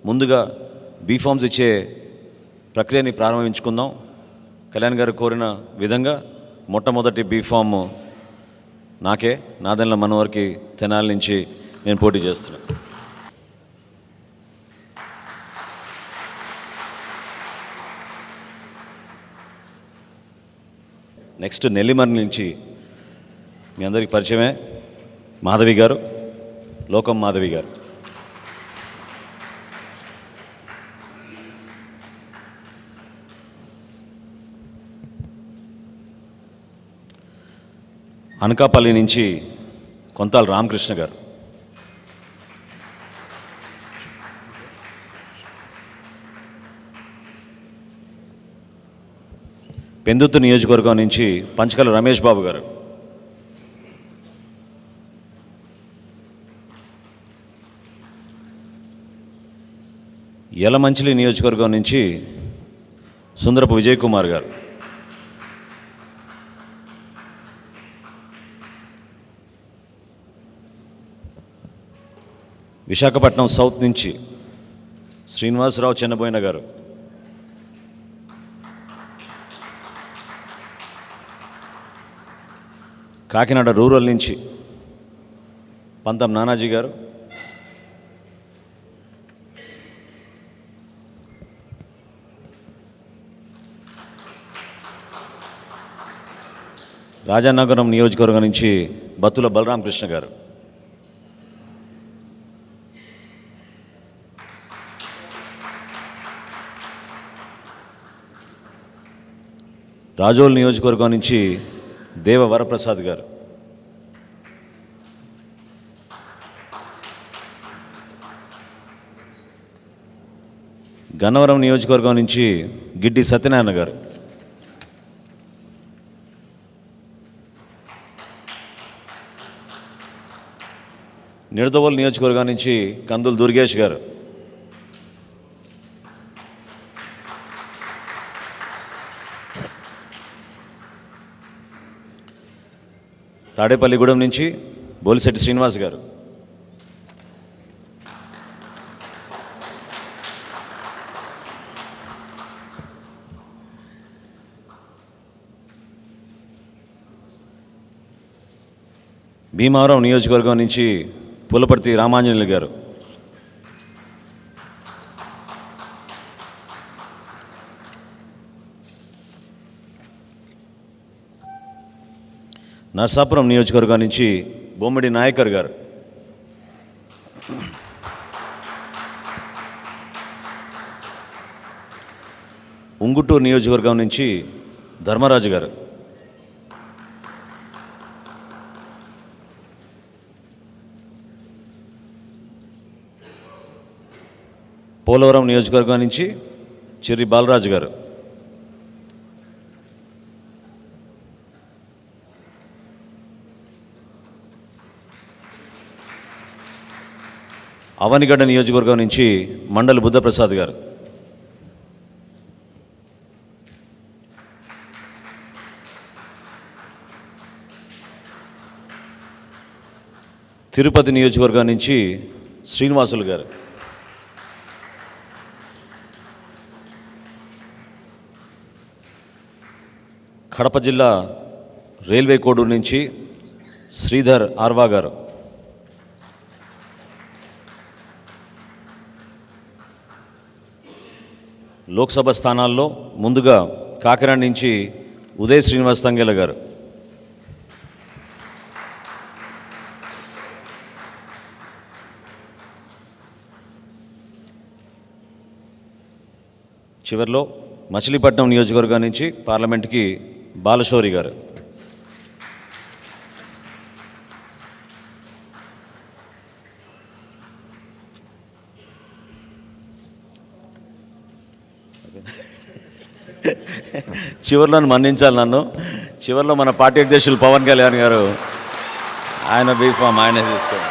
ముందుగా బీఫామ్స్ ఇచ్చే ప్రక్రియని ప్రారంభించుకుందాం. కళ్యాణ్ గారు కోరిన విధంగా మొట్టమొదటి బీఫామ్ నాకే, నాదెండ్ల మనోహర్కి తెనాలి నుంచి నేను పోటీ చేస్తున్నాను. నెక్స్ట్ నెల్లిమర్రి నుంచి మీ అందరికీ పరిచయమే మాధవి గారు, లోకం మాధవి గారు. అనకాపల్లి నుంచి కొంతాల రామకృష్ణ గారు. పెందుత్తు నియోజకవర్గం నుంచి పంచకల రమేష్ బాబు గారు. యలమంచిలి నియోజకవర్గం నుంచి సుందరపు విజయ్ కుమార్ గారు. విశాఖపట్నం సౌత్ నుంచి శ్రీనివాసరావు చెన్నబోయిన గారు. కాకినాడ రూరల్ నుంచి పంతం నానాజీ గారు. రాజానగరం నియోజకవర్గం నుంచి బత్తుల బలరామకృష్ణ గారు. రాజోల్ నియోజకవర్గం నుంచి దేవ వరప్రసాద్ గారు. గన్నవరం నియోజకవర్గం నుంచి గిడ్డి సత్యనారాయణ గారు. నిడదవోలు నియోజకవర్గం నుంచి కందులు దుర్గేష్ గారు. తాడేపల్లిగూడెం నుంచి బోలిశెట్టి శ్రీనివాస్ గారు. భీమవరం నియోజకవర్గం నుంచి పులపర్తి రామాంజనేయులు గారు. నర్సాపురం నియోజకవర్గం నుంచి బొమ్మిడి నాయకర్ గారు. ఉంగుటూరు నియోజకవర్గం నుంచి ధర్మరాజు గారు. పోలవరం నియోజకవర్గం నుంచి చిర్రి బాలరాజు గారు. అవనిగడ్డ నియోజకవర్గం నుంచి మండలి బుద్ధప్రసాద్ గారు. తిరుపతి నియోజకవర్గం నుంచి శ్రీనివాసులు గారు. కడప జిల్లా రైల్వే కోడూరు నుంచి శ్రీధర్ ఆర్వా గారు. లోక్సభ స్థానాల్లో ముందుగా కాకినాడ నుంచి ఉదయ్ శ్రీనివాస్ తంగెల గారు. చివరిలో మచిలీపట్నం నియోజకవర్గం నుంచి పార్లమెంట్కి బాలశౌరి గారు. చివరిలో మన్నించాలి నన్ను. చివరిలో మన పార్టీ అధ్యక్షులు పవన్ కళ్యాణ్ గారు, ఆయన బీఫామ్ ఆయనే తీసుకోండి.